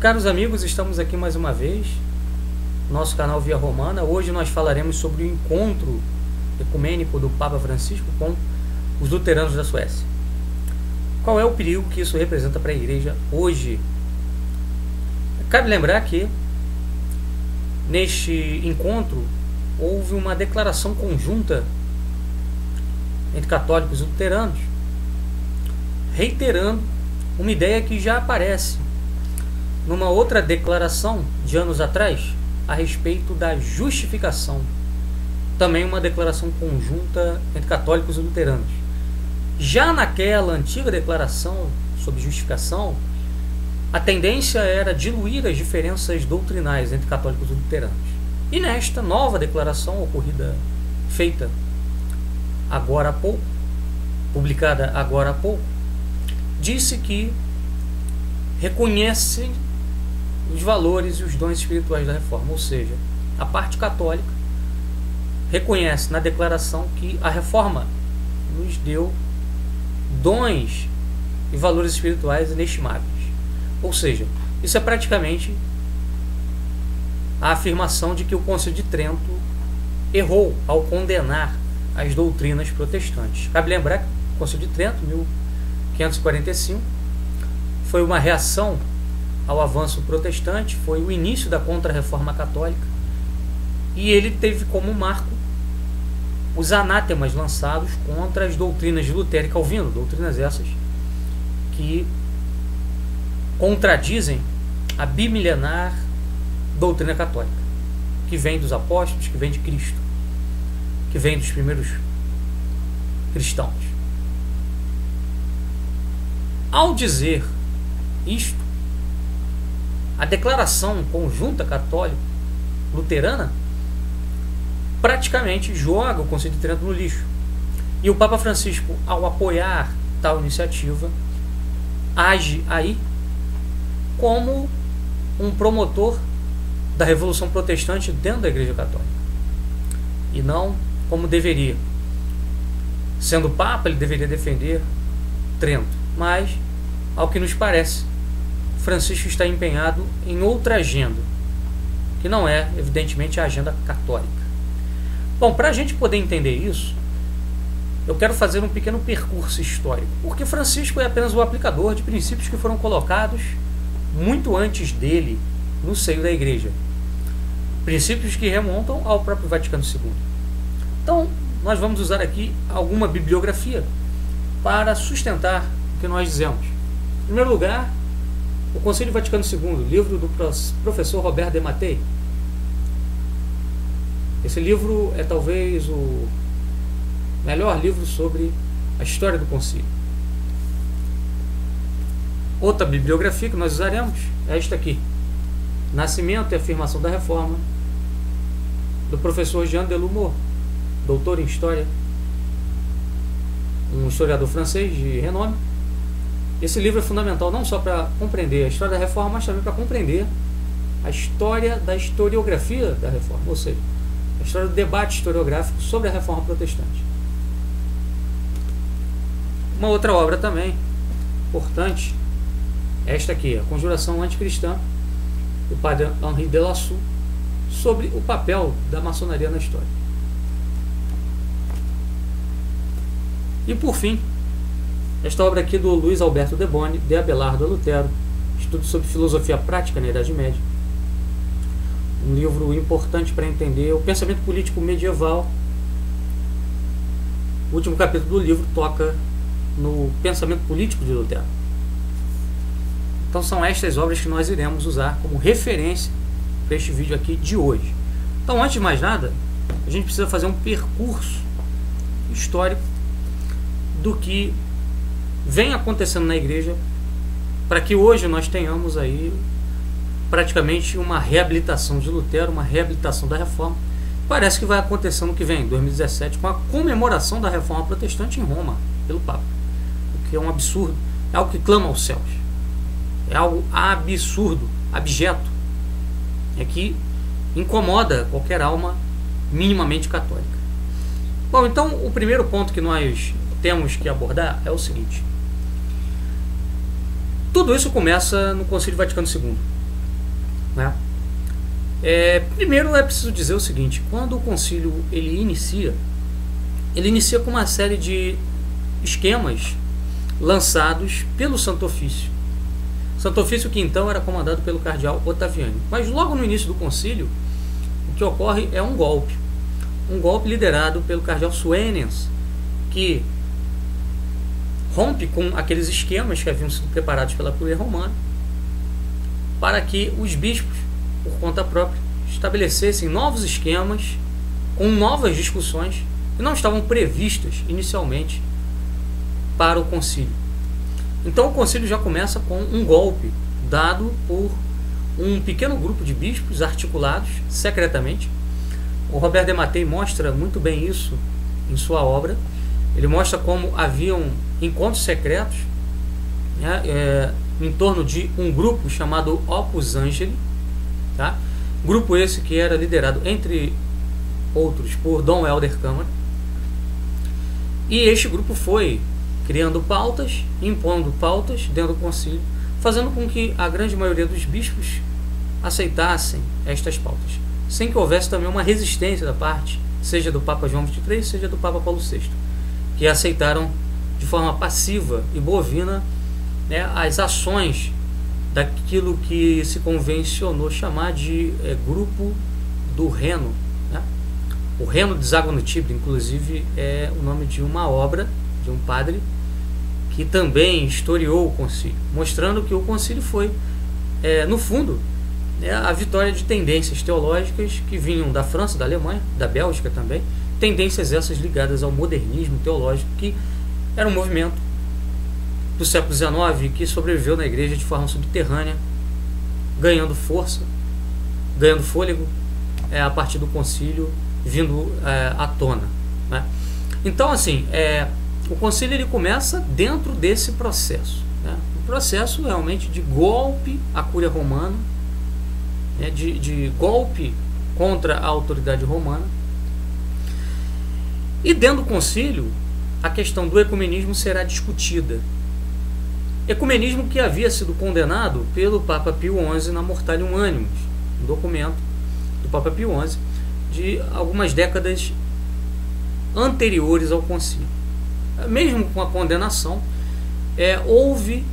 Caros amigos, estamos aqui mais uma vez, nosso canal Via Romana. Hoje nós falaremos sobre o encontro ecumênico do Papa Francisco com os luteranos da Suécia. Qual é o perigo que isso representa para a Igreja hoje? Cabe lembrar que neste encontro houve uma declaração conjunta entre católicos e luteranos, reiterando uma ideia que já aparece numa outra declaração de anos atrás a respeito da justificação. Também uma declaração conjunta entre católicos e luteranos. Já naquela antiga declaração sobre justificação, a tendência era diluir as diferenças doutrinais entre católicos e luteranos. E nesta nova declaração feita agora há pouco, publicada agora há pouco, disse que reconhece os valores e os dons espirituais da reforma, ou seja, a parte católica reconhece na declaração que a reforma nos deu dons e valores espirituais inestimáveis. Ou seja, isso é praticamente a afirmação de que o Concílio de Trento errou ao condenar as doutrinas protestantes. Cabe lembrar que o Concílio de Trento, 1545, foi uma reação ao avanço protestante, foi o início da contra-reforma católica, e ele teve como marco os anátemas lançados contra as doutrinas de Lutero e Calvino, doutrinas essas que contradizem a bimilenar doutrina católica, que vem dos apóstolos, que vem de Cristo, que vem dos primeiros cristãos. Ao dizer isto, a declaração conjunta católico-luterana praticamente joga o Concílio de Trento no lixo. E o Papa Francisco, ao apoiar tal iniciativa, age aí como um promotor da Revolução Protestante dentro da Igreja Católica, e não como deveria. Sendo Papa, ele deveria defender Trento, mas, ao que nos parece, Francisco está empenhado em outra agenda, que não é, evidentemente, a agenda católica. Bom, para a gente poder entender isso, eu quero fazer um pequeno percurso histórico, porque Francisco é apenas o aplicador de princípios que foram colocados muito antes dele no seio da Igreja. Princípios que remontam ao próprio Vaticano II. Então, nós vamos usar aqui alguma bibliografia para sustentar o que nós dizemos. Em primeiro lugar, o Concílio Vaticano II, livro do professor Roberto de Mattei. Esse livro é talvez o melhor livro sobre a história do concílio. Outra bibliografia que nós usaremos é esta aqui: Nascimento e Afirmação da Reforma, do professor Jean Delumeau, doutor em História, um historiador francês de renome. Esse livro é fundamental não só para compreender a história da Reforma, mas também para compreender a história da historiografia da Reforma, ou seja, a história do debate historiográfico sobre a Reforma Protestante. Uma outra obra também importante é esta aqui, A Conjuração Anticristã, do padre Henri de Lassou, sobre o papel da maçonaria na história. E por fim, esta obra aqui do Luiz Alberto de Boni, De Abelardo a Lutero, Estudo sobre Filosofia Prática na Idade Média. Um livro importante para entender o pensamento político medieval. O último capítulo do livro toca no pensamento político de Lutero. Então são estas obras que nós iremos usar como referência para este vídeo aqui de hoje. Então, antes de mais nada, a gente precisa fazer um percurso histórico do que vem acontecendo na Igreja, para que hoje nós tenhamos aí praticamente uma reabilitação de Lutero, uma reabilitação da Reforma. Parece que vai acontecer no que vem, 2017, com a comemoração da Reforma Protestante em Roma, pelo Papa. O que é um absurdo, é algo que clama aos céus. É algo absurdo, abjeto. É que incomoda qualquer alma minimamente católica. Bom, então o primeiro ponto que nós temos que abordar é o seguinte: Tudo isso começa no Concílio Vaticano II. né? Primeiro é preciso dizer o seguinte: quando o concílio ele inicia com uma série de esquemas lançados pelo Santo Ofício. Santo Ofício que então era comandado pelo cardeal Ottaviani. Mas logo no início do concílio, o que ocorre é um golpe liderado pelo cardeal Suenens, que rompe com aqueles esquemas que haviam sido preparados pela Curia Romana para que os bispos, por conta própria, estabelecessem novos esquemas com novas discussões que não estavam previstas inicialmente para o concílio. Então o concílio já começa com um golpe dado por um pequeno grupo de bispos articulados secretamente. O Robert de Mattei mostra muito bem isso em sua obra. Ele mostra como haviam encontros secretos, né, em torno de um grupo chamado Opus Angeli, tá? Grupo esse que era liderado, entre outros, por Dom Helder Câmara. E este grupo foi criando pautas, impondo pautas dentro do concílio, fazendo com que a grande maioria dos bispos aceitassem estas pautas, sem que houvesse também uma resistência da parte, seja do Papa João XXIII, seja do Papa Paulo VI, que aceitaram de forma passiva e bovina, né, as ações daquilo que se convencionou chamar de grupo do Reno, né? O Reno deságua no Tibre, inclusive, é o nome de uma obra de um padre que também historiou o concílio, mostrando que o concílio foi, no fundo, a vitória de tendências teológicas que vinham da França, da Alemanha, da Bélgica também, tendências essas ligadas ao modernismo teológico, que era um movimento do século XIX que sobreviveu na igreja de forma subterrânea, ganhando força, ganhando fôlego, a partir do concílio vindo à tona, né? Então, assim, o concílio ele começa dentro desse processo, né? Um processo realmente de golpe à Cúria Romana, né? de golpe contra a autoridade romana. E dentro do concílio, a questão do ecumenismo será discutida. Ecumenismo que havia sido condenado pelo Papa Pio XI na Mortalium Animus, um documento do Papa Pio XI de algumas décadas anteriores ao concílio. Mesmo com a condenação, houve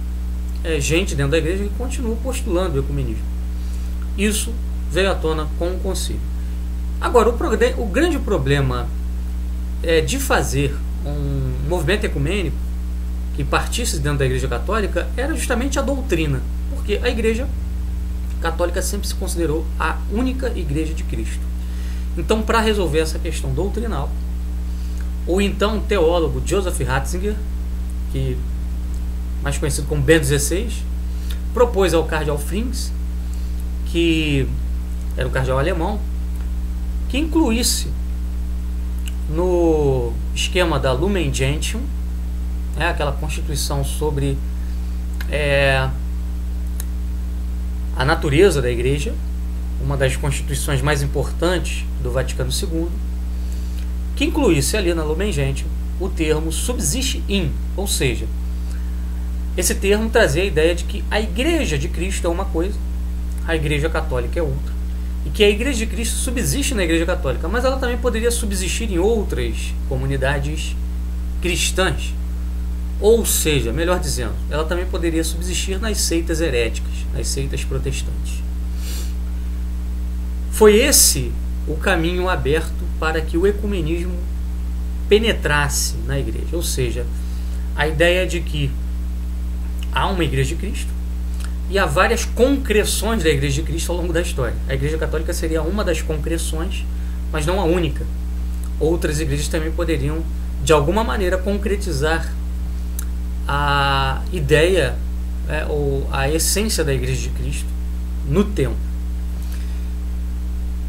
gente dentro da igreja que continuou postulando o ecumenismo. Isso veio à tona com o concílio. Agora, o grande problema de fazer um movimento ecumênico que partisse dentro da Igreja Católica era justamente a doutrina, porque a Igreja Católica sempre se considerou a única Igreja de Cristo. Então, para resolver essa questão doutrinal, o então teólogo Joseph Ratzinger, que mais conhecido como Bento XVI, propôs ao cardeal Frings, que era um cardeal alemão, que incluísse no esquema da Lumen Gentium, aquela constituição sobre a natureza da igreja, uma das constituições mais importantes do Vaticano II, que incluísse ali na Lumen Gentium o termo subsiste in, ou seja, esse termo trazia a ideia de que a Igreja de Cristo é uma coisa, a Igreja Católica é outra, e que a Igreja de Cristo subsiste na Igreja Católica, mas ela também poderia subsistir em outras comunidades cristãs. Ou seja, melhor dizendo, ela também poderia subsistir nas seitas heréticas, nas seitas protestantes. Foi esse o caminho aberto para que o ecumenismo penetrasse na igreja. Ou seja, a ideia de que há uma Igreja de Cristo e há várias concreções da Igreja de Cristo ao longo da história. A Igreja Católica seria uma das concreções, mas não a única. Outras igrejas também poderiam, de alguma maneira, concretizar a ideia ou a essência da Igreja de Cristo no tempo.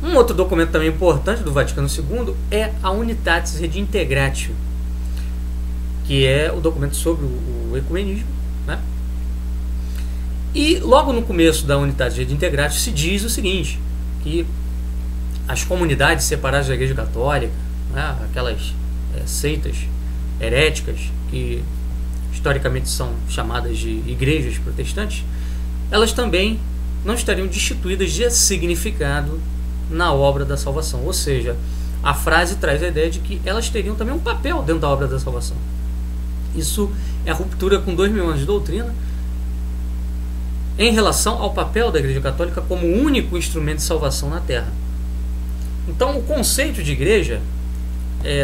Um outro documento também importante do Vaticano II é a Unitatis Redintegratio, que é o documento sobre o ecumenismo, né? E logo no começo da Unitatis Redintegratio se diz o seguinte, que as comunidades separadas da Igreja Católica, né, aquelas seitas heréticas que historicamente são chamadas de igrejas protestantes, elas também não estariam destituídas de significado na obra da salvação. Ou seja, a frase traz a ideia de que elas teriam também um papel dentro da obra da salvação. Isso é a ruptura com 2000 anos de doutrina em relação ao papel da Igreja Católica como único instrumento de salvação na Terra. Então, o conceito de igreja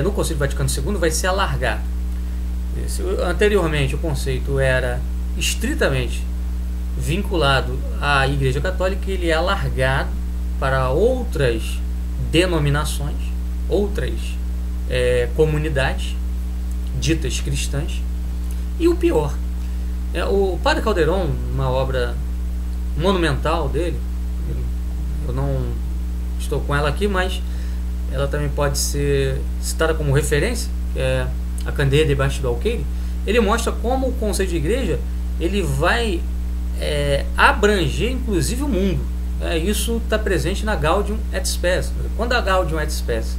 no Concílio Vaticano II vai ser alargado. Anteriormente, o conceito era estritamente vinculado à Igreja Católica, ele é alargado para outras denominações, outras comunidades ditas cristãs. E o pior, o Padre Calderon, uma obra monumental dele, eu não estou com ela aqui, mas ela também pode ser citada como referência, que é A Candeia debaixo do Alqueire. Ele mostra como o conceito de igreja ele vai abranger inclusive o mundo. Isso está presente na Gaudium et Spes. Quando a Gaudium et Spes,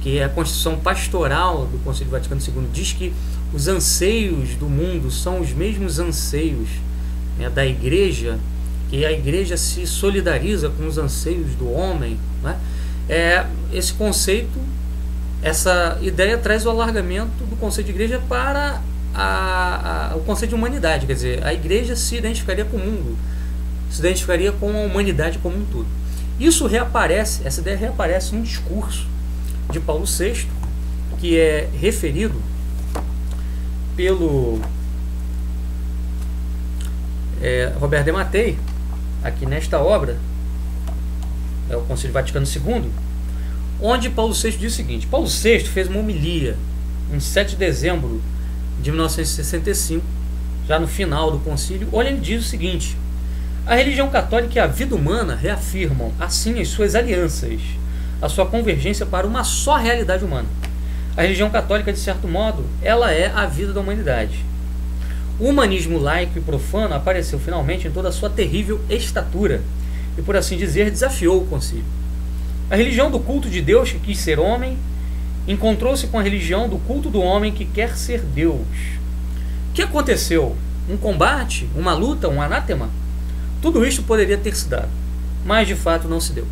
que é a Constituição Pastoral do Concílio Vaticano II, diz que os anseios do mundo são os mesmos anseios da igreja, que a igreja se solidariza com os anseios do homem, né? Esse conceito, essa ideia traz o alargamento do conceito de igreja para o conceito de humanidade. Quer dizer, a igreja se identificaria com o mundo, se identificaria com a humanidade como um todo. Isso reaparece, essa ideia reaparece num discurso de Paulo VI, que é referido pelo Robert de Mattei, aqui nesta obra, o Concílio Vaticano II, onde Paulo VI diz o seguinte: Paulo VI fez uma homilia em 7 de dezembro de 1965, já no final do concílio, onde ele diz o seguinte: a religião católica e a vida humana reafirmam, assim, as suas alianças, a sua convergência para uma só realidade humana. A religião católica, de certo modo, ela é a vida da humanidade. O humanismo laico e profano apareceu finalmente em toda a sua terrível estatura e, por assim dizer, desafiou o concílio. A religião do culto de Deus que quis ser homem encontrou-se com a religião do culto do homem que quer ser Deus. O que aconteceu? Um combate? Uma luta? Um anátema? Tudo isto poderia ter se dado, mas de fato não se deu.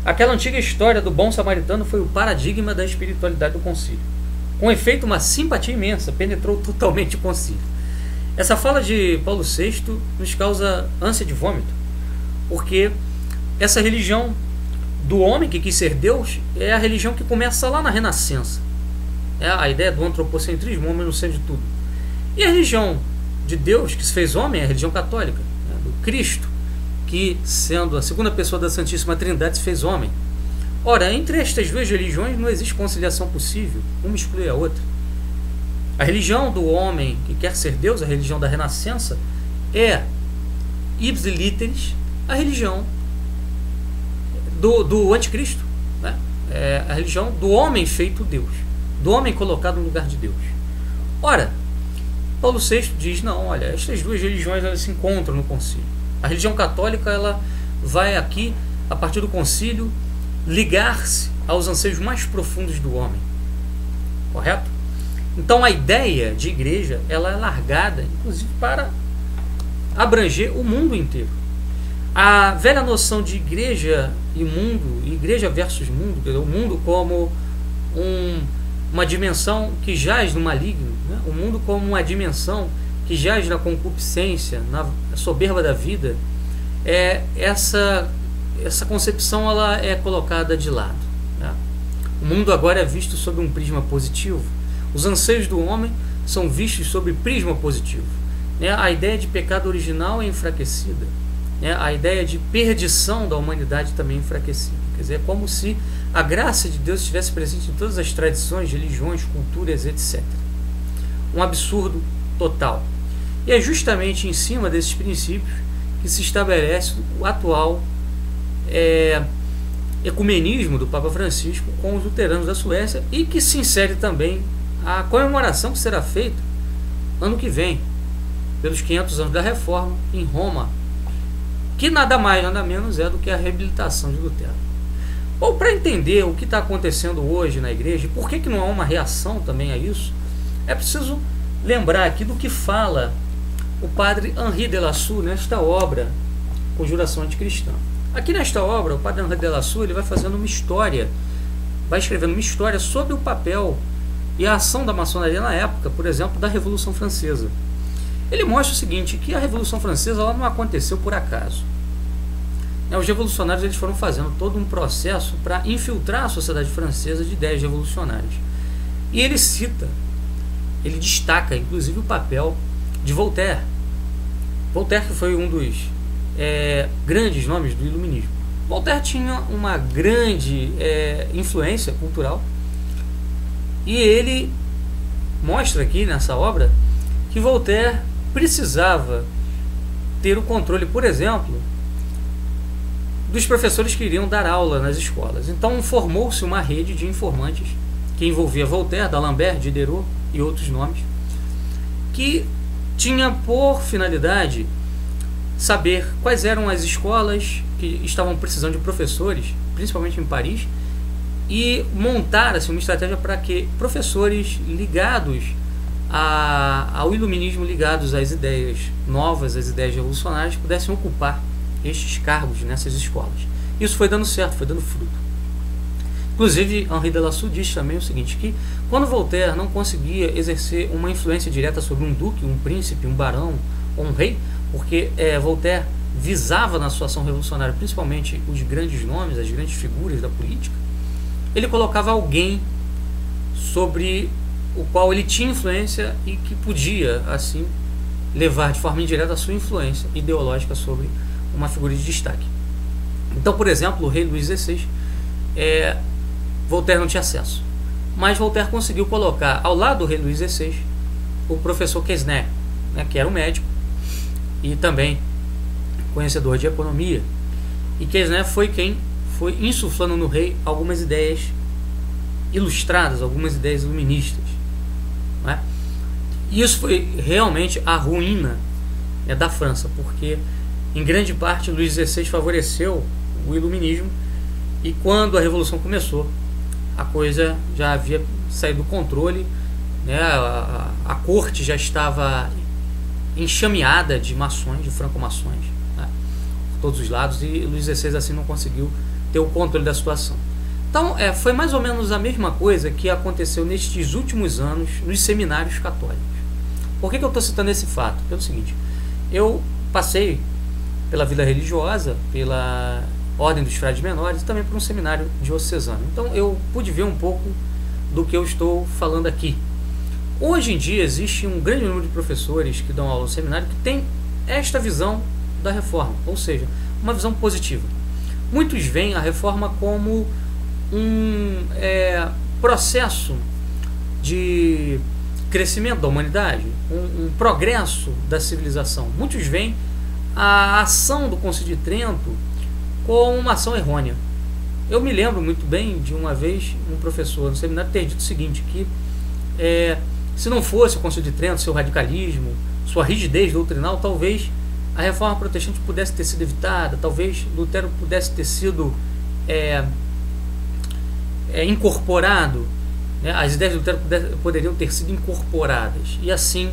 Aquela antiga história do bom samaritano foi o paradigma da espiritualidade do concílio. Com efeito, uma simpatia imensa penetrou totalmente o concílio. Essa fala de Paulo VI nos causa ânsia de vômito, porque essa religião do homem que quis ser Deus é a religião que começa lá na Renascença. É a ideia do antropocentrismo, o homem no centro de tudo. E a religião de Deus que se fez homem é a religião católica, do Cristo, que, sendo a segunda pessoa da Santíssima Trindade, se fez homem. Ora, entre estas duas religiões não existe conciliação possível, uma exclui a outra. A religião do homem que quer ser Deus, a religião da Renascença, é ipsi literis a religião do anticristo, né? É a religião do homem feito Deus, do homem colocado no lugar de Deus. Ora, Paulo VI diz, não, olha, estas duas religiões elas se encontram no concílio. A religião católica ela vai aqui, a partir do concílio, ligar-se aos anseios mais profundos do homem. Correto? Então a ideia de igreja ela é largada, inclusive, para abranger o mundo inteiro. A velha noção de igreja e mundo, igreja versus mundo, o mundo como uma dimensão que jaz no maligno, né? O mundo como uma dimensão que jaz na concupiscência, na soberba da vida, essa concepção ela é colocada de lado, né? O mundo agora é visto sob um prisma positivo. Os anseios do homem são vistos sob prisma positivo, né? A ideia de pecado original é enfraquecida, né? A ideia de perdição da humanidade também é enfraquecida. Quer dizer, é como se a graça de Deus estivesse presente em todas as tradições, religiões, culturas, etc. Um absurdo total. E é justamente em cima desses princípios que se estabelece o atual ecumenismo do Papa Francisco com os luteranos da Suécia, e que se insere também a comemoração que será feita ano que vem, pelos 500 anos da Reforma, em Roma, que nada mais, nada menos é do que a reabilitação de Lutero. Bom, para entender o que está acontecendo hoje na igreja, e por que não há uma reação também a isso, é preciso lembrar aqui do que fala o padre Henri de Lassou nesta obra, conjuração anticristã. Aqui nesta obra, o padre Henri de la Sueur, ele vai fazendo uma história, vai escrevendo uma história sobre o papel e a ação da maçonaria na época, por exemplo, da Revolução Francesa. Ele mostra o seguinte, que a Revolução Francesa ela não aconteceu por acaso. Os revolucionários eles foram fazendo todo um processo para infiltrar a sociedade francesa de ideias revolucionárias. E ele cita, ele destaca inclusive o papel de Voltaire. Voltaire que foi um dos grandes nomes do iluminismo. Voltaire tinha uma grande influência cultural e ele mostra aqui nessa obra que Voltaire precisava ter o controle, por exemplo, dos professores que iriam dar aula nas escolas. Então formou-se uma rede de informantes que envolvia Voltaire, D'Alembert, Diderot e outros nomes, que tinha por finalidade saber quais eram as escolas que estavam precisando de professores, principalmente em Paris, e montar assim, uma estratégia para que professores ligados ao iluminismo, ligados às ideias novas, às ideias revolucionárias, pudessem ocupar estes cargos nessas escolas. Isso foi dando certo, foi dando fruto. Inclusive, Henri de la Sueur diz também o seguinte, que quando Voltaire não conseguia exercer uma influência direta sobre um duque, um príncipe, um barão ou um rei, porque Voltaire visava na sua ação revolucionária principalmente os grandes nomes, as grandes figuras da política, ele colocava alguém sobre o qual ele tinha influência e que podia, assim, levar de forma indireta a sua influência ideológica sobre uma figura de destaque. Então, por exemplo, o rei Luís XVI, Voltaire não tinha acesso, mas Voltaire conseguiu colocar ao lado do rei Luís XVI o professor Quesnay, que era um médico e também conhecedor de economia, e Quesnay foi quem foi insuflando no rei algumas ideias ilustradas, algumas ideias iluministas, E isso foi realmente a ruína da França, porque em grande parte Luís XVI favoreceu o iluminismo, e quando a Revolução começou, a coisa já havia saído do controle, a corte já estava enxameada de maçons, de franco-maçons, por todos os lados, e Luís XVI assim não conseguiu ter o controle da situação. Então foi mais ou menos a mesma coisa que aconteceu nestes últimos anos nos seminários católicos. Por que eu estou citando esse fato? Pelo seguinte, eu passei pela vida religiosa, pela Ordem dos Frades Menores e também por um seminário diocesano. Então eu pude ver um pouco do que eu estou falando aqui. Hoje em dia existe um grande número de professores que dão aula no seminário que tem esta visão da reforma, ou seja, uma visão positiva. Muitos veem a reforma como um processo de crescimento da humanidade, um progresso da civilização. Muitos veem a ação do Concílio de Trento como uma ação errônea. Eu me lembro muito bem de uma vez um professor no seminário ter dito o seguinte, que se não fosse o Concílio de Trento, seu radicalismo, sua rigidez doutrinal, talvez a reforma protestante pudesse ter sido evitada, talvez Lutero pudesse ter sido incorporado, as ideias de Lutero poderiam ter sido incorporadas, e assim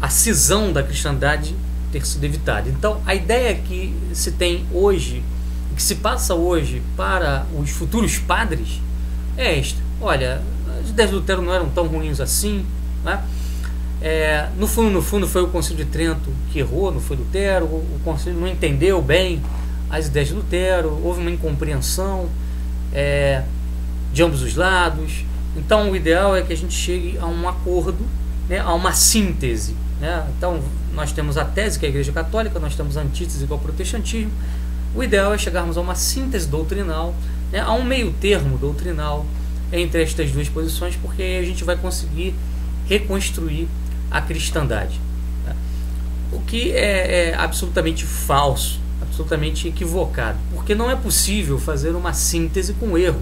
a cisão da cristandade ter sido evitada. Então a ideia que se tem hoje, que se passa hoje para os futuros padres, é esta: olha, as ideias de Lutero não eram tão ruins assim, no fundo foi o Concílio de Trento que errou, não foi Lutero. O Concílio não entendeu bem as ideias de Lutero, houve uma incompreensão de ambos os lados. Então o ideal é que a gente chegue a um acordo, a uma síntese, Então nós temos a tese, que é a Igreja Católica, nós temos a antítese, que é o protestantismo. O ideal é chegarmos a uma síntese doutrinal, a um meio termo doutrinal entre estas duas posições, porque aí a gente vai conseguir reconstruir a cristandade, o que é absolutamente falso, absolutamente equivocado, porque não é possível fazer uma síntese com erro.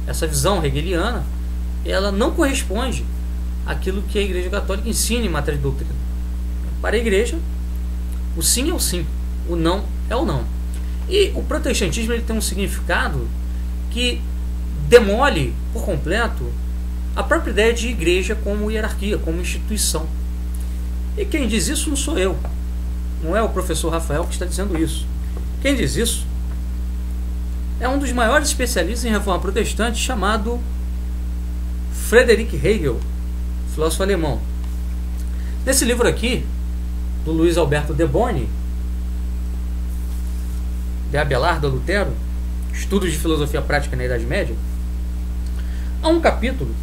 Essa visão hegeliana, ela não corresponde àquilo que a Igreja Católica ensina em matéria de doutrina. Para a Igreja, o sim é o sim, o não é o não. E o protestantismo ele tem um significado que demole por completo a própria ideia de igreja como hierarquia, como instituição. E quem diz isso não sou eu, não é o professor Rafael que está dizendo isso. Quem diz isso é um dos maiores especialistas em reforma protestante, chamado Friedrich Hegel, filósofo alemão. Nesse livro aqui, do Luiz Alberto de Boni, de Abelardo a Lutero, Estudos de Filosofia Prática na Idade Média, há um capítulo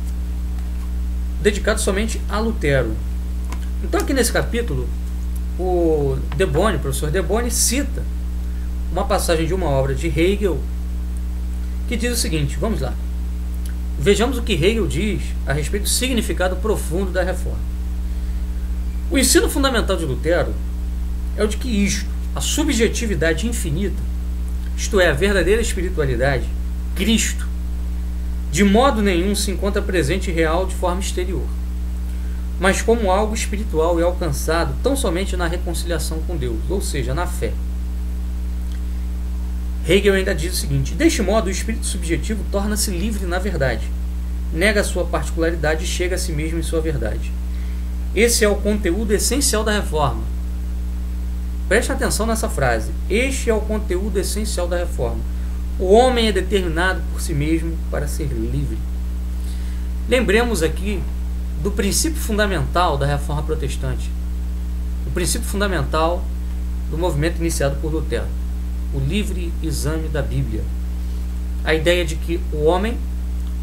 dedicado somente a Lutero. Então aqui nesse capítulo, o de Boni, o professor de Boni, cita uma passagem de uma obra de Hegel que diz o seguinte, vamos lá. Vejamos o que Hegel diz a respeito do significado profundo da reforma. O ensino fundamental de Lutero é o de que isto, a subjetividade infinita, isto é, a verdadeira espiritualidade, Cristo, de modo nenhum se encontra presente e real de forma exterior, mas como algo espiritual e alcançado tão somente na reconciliação com Deus, ou seja, na fé. Hegel ainda diz o seguinte: deste modo, o espírito subjetivo torna-se livre na verdade, nega a sua particularidade e chega a si mesmo em sua verdade. Esse é o conteúdo essencial da reforma. Preste atenção nessa frase. Este é o conteúdo essencial da reforma. O homem é determinado por si mesmo para ser livre. Lembremos aqui do princípio fundamental da reforma protestante, o princípio fundamental do movimento iniciado por Lutero, o livre exame da Bíblia. A ideia de que o homem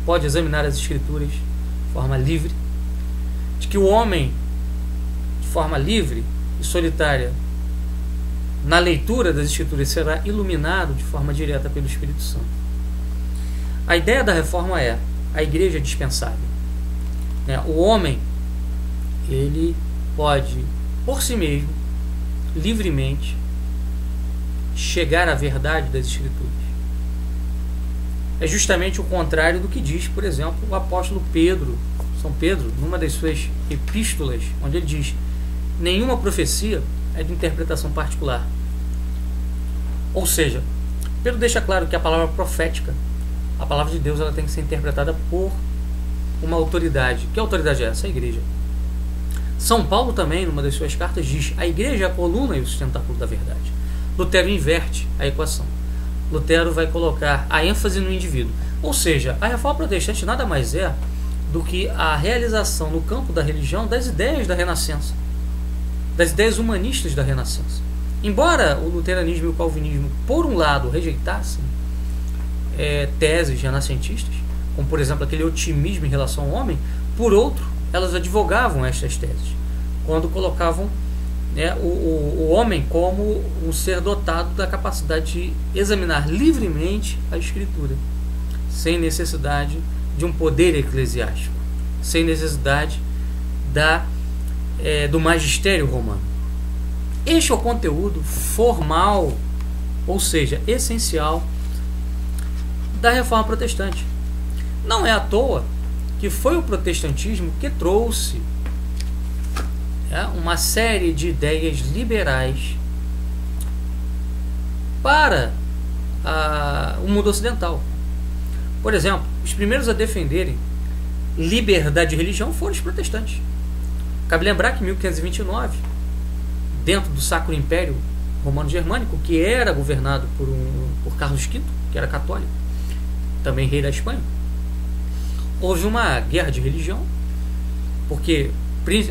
pode examinar as Escrituras de forma livre, de que o homem, de forma livre e solitária, na leitura das Escrituras, será iluminado de forma direta pelo Espírito Santo. A ideia da reforma é a igreja dispensável. O homem, ele pode, por si mesmo, livremente, chegar à verdade das Escrituras. É justamente o contrário do que diz, por exemplo, o apóstolo Pedro, São Pedro, numa das suas epístolas, onde ele diz: nenhuma profecia é de interpretação particular. Ou seja, Pedro deixa claro que a palavra profética, a palavra de Deus, ela tem que ser interpretada por uma autoridade. Que autoridade é essa? A igreja. São Paulo também, numa das suas cartas, diz: a igreja é a coluna e o sustentáculo da verdade. Lutero inverte a equação. Lutero vai colocar a ênfase no indivíduo. Ou seja, a reforma protestante nada mais é do que a realização no campo da religião das ideias da Renascença, das ideias humanistas da Renascença. Embora o luteranismo e o calvinismo, por um lado, rejeitassem teses renascentistas, como por exemplo aquele otimismo em relação ao homem, por outro, elas advogavam estas teses, quando colocavam o homem como um ser dotado da capacidade de examinar livremente a Escritura, sem necessidade de um poder eclesiástico, sem necessidade do magistério romano. Este é o conteúdo formal, ou seja, essencial, da reforma protestante. Não é à toa que foi o protestantismo que trouxe uma série de ideias liberais para o mundo ocidental. Por exemplo, os primeiros a defenderem liberdade de religião foram os protestantes. Cabe lembrar que em 1529, dentro do Sacro Império Romano-Germânico, que era governado por Carlos V, que era católico, também rei da Espanha, houve uma guerra de religião, porque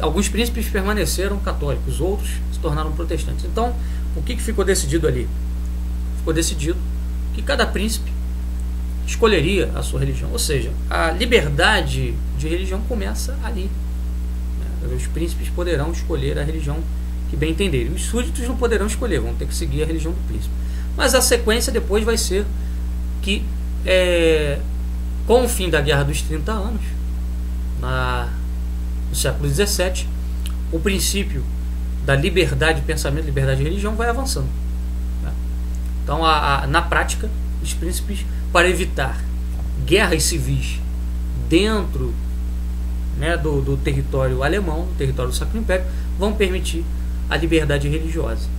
alguns príncipes permaneceram católicos, outros se tornaram protestantes. Então, o que ficou decidido ali? Ficou decidido que cada príncipe escolheria a sua religião, ou seja, a liberdade de religião começa ali. Os príncipes poderão escolher a religião que bem entenderem. Os súditos não poderão escolher, vão ter que seguir a religião do príncipe. Mas a sequência depois vai ser que, com o fim da Guerra dos 30 Anos, no século XVII, o princípio da liberdade de pensamento, liberdade de religião vai avançando. Então, na prática, os príncipes, para evitar guerras civis dentro do território alemão, do território do Sacro Império, vão permitir a liberdade religiosa.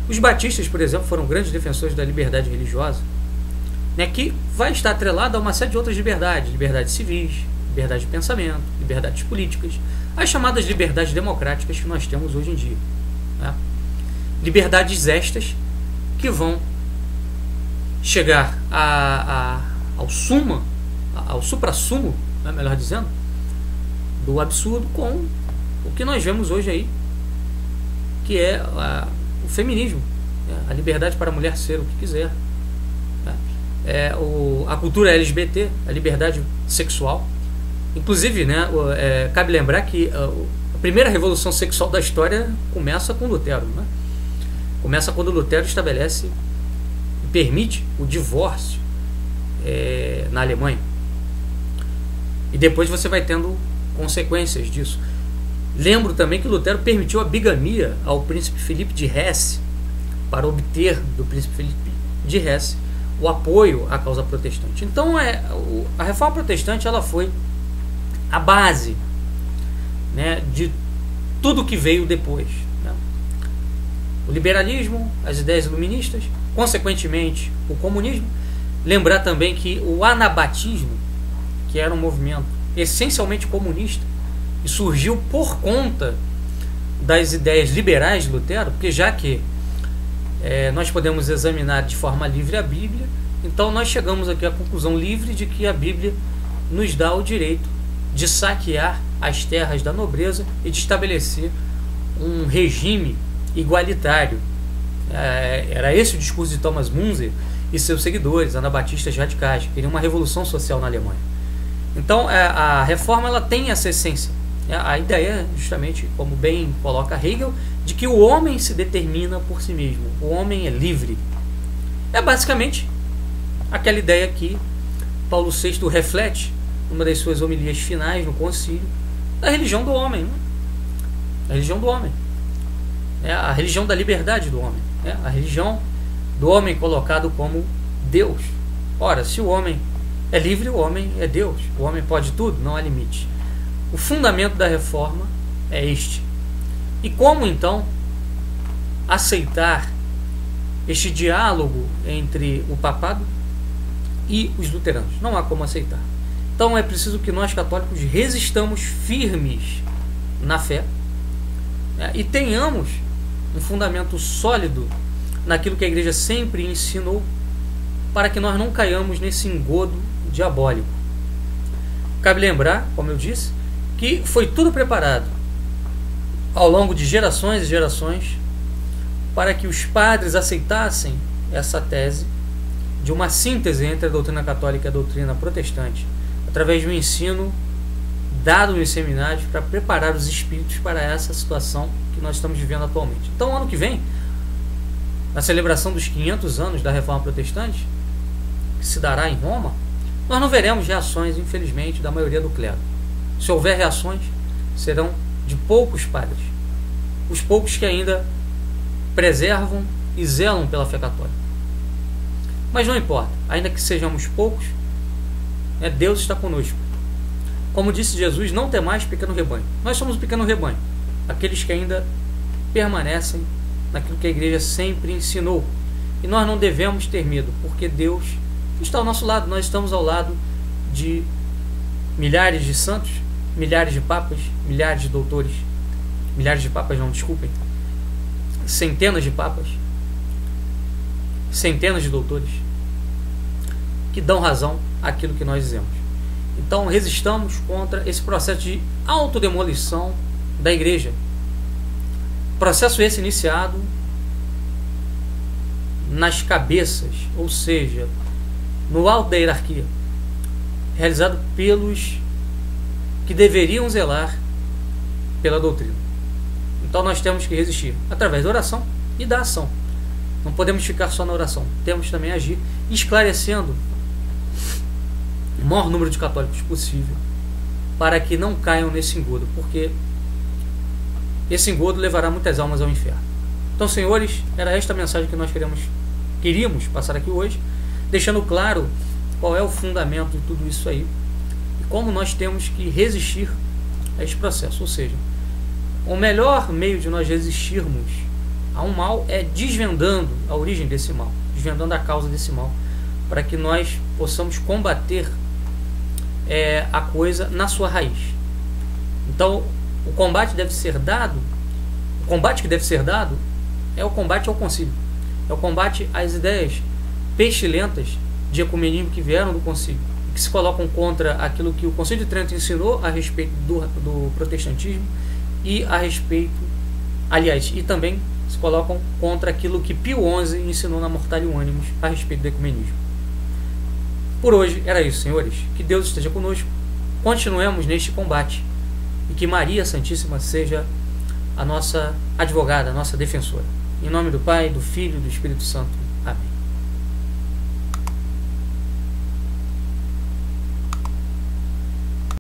Os batistas, por exemplo, foram grandes defensores da liberdade religiosa, que vai estar atrelada a uma série de outras liberdades: liberdades civis, liberdade de pensamento, liberdades políticas, as chamadas liberdades democráticas que nós temos hoje em dia. Liberdades estas que vão chegar ao suprassumo, né, melhor dizendo, do absurdo com o que nós vemos hoje aí, que é o feminismo, a liberdade para a mulher ser o que quiser, né? A cultura LGBT, a liberdade sexual. Inclusive, né, cabe lembrar que a primeira revolução sexual da história começa com Lutero, né? Começa quando Lutero estabelece e permite o divórcio na Alemanha. E depois você vai tendo consequências disso. Lembro também que Lutero permitiu a bigamia ao príncipe Filipe de Hesse, para obter do príncipe Filipe de Hesse o apoio à causa protestante. Então a reforma protestante ela foi a base, né, de tudo que veio depois, né? O liberalismo, as ideias iluministas, consequentemente o comunismo. Lembrar também que o anabatismo, que era um movimento essencialmente comunista e surgiu por conta das ideias liberais de Lutero, porque já que nós podemos examinar de forma livre a Bíblia, então nós chegamos aqui à conclusão livre de que a Bíblia nos dá o direito de saquear as terras da nobreza e de estabelecer um regime igualitário. Era esse o discurso de Thomas Müntzer e seus seguidores, anabatistas radicais, que queriam uma revolução social na Alemanha. Então a reforma ela tem essa essência. A ideia, justamente, como bem coloca Hegel, de que o homem se determina por si mesmo, o homem é livre. É basicamente aquela ideia que Paulo VI reflete numa das suas homilias finais no concílio, da religião do homem, né? A religião do homem, a religião da liberdade do homem, a religião do homem colocado como Deus. Ora, se o homem é livre, o homem é Deus, o homem pode tudo, não há limite. O fundamento da reforma é este. E como então aceitar este diálogo entre o papado e os luteranos? Não há como aceitar. Então é preciso que nós católicos resistamos firmes na fé, né, e tenhamos um fundamento sólido naquilo que a igreja sempre ensinou, para que nós não caiamos nesse engodo diabólico. Cabe lembrar, como eu disse, que foi tudo preparado ao longo de gerações e gerações para que os padres aceitassem essa tese de uma síntese entre a doutrina católica e a doutrina protestante, através de um ensino dado nos seminários para preparar os espíritos para essa situação que nós estamos vivendo atualmente. Então, ano que vem, na celebração dos 500 anos da Reforma Protestante, que se dará em Roma, nós não veremos reações, infelizmente, da maioria do clero. Se houver reações, serão de poucos padres, os poucos que ainda preservam e zelam pela fé católica. Mas não importa, ainda que sejamos poucos, Deus está conosco. Como disse Jesus, não temais, pequeno rebanho. Nós somos o pequeno rebanho, aqueles que ainda permanecem naquilo que a igreja sempre ensinou. E nós não devemos ter medo, porque Deus está ao nosso lado. Nós estamos ao lado de milhares de santos, milhares de papas, milhares de doutores, milhares de papas, não, desculpem, centenas de papas, centenas de doutores, que dão razão àquilo que nós dizemos. Então resistamos contra esse processo de autodemolição da igreja. Processo esse iniciado nas cabeças, ou seja, no alto da hierarquia, realizado pelos que deveriam zelar pela doutrina. Então nós temos que resistir através da oração e da ação. Não podemos ficar só na oração, temos também a agir, esclarecendo o maior número de católicos possível, para que não caiam nesse engodo, porque esse engodo levará muitas almas ao inferno. Então, senhores, era esta a mensagem que nós queríamos passar aqui hoje, deixando claro qual é o fundamento de tudo isso aí e como nós temos que resistir a esse processo. Ou seja, o melhor meio de nós resistirmos a um mal é desvendando a origem desse mal, desvendando a causa desse mal, para que nós possamos combater a coisa na sua raiz. Então, o combate que deve ser dado é o combate ao concílio, é o combate às ideias pestilentas de ecumenismo que vieram do concílio, que se colocam contra aquilo que o Concílio de Trento ensinou a respeito do protestantismo e a respeito, aliás, e também se colocam contra aquilo que Pio XI ensinou na Mortalium Animus a respeito do ecumenismo. Por hoje era isso, senhores. Que Deus esteja conosco. Continuemos neste combate e que Maria Santíssima seja a nossa advogada, a nossa defensora. Em nome do Pai, do Filho e do Espírito Santo.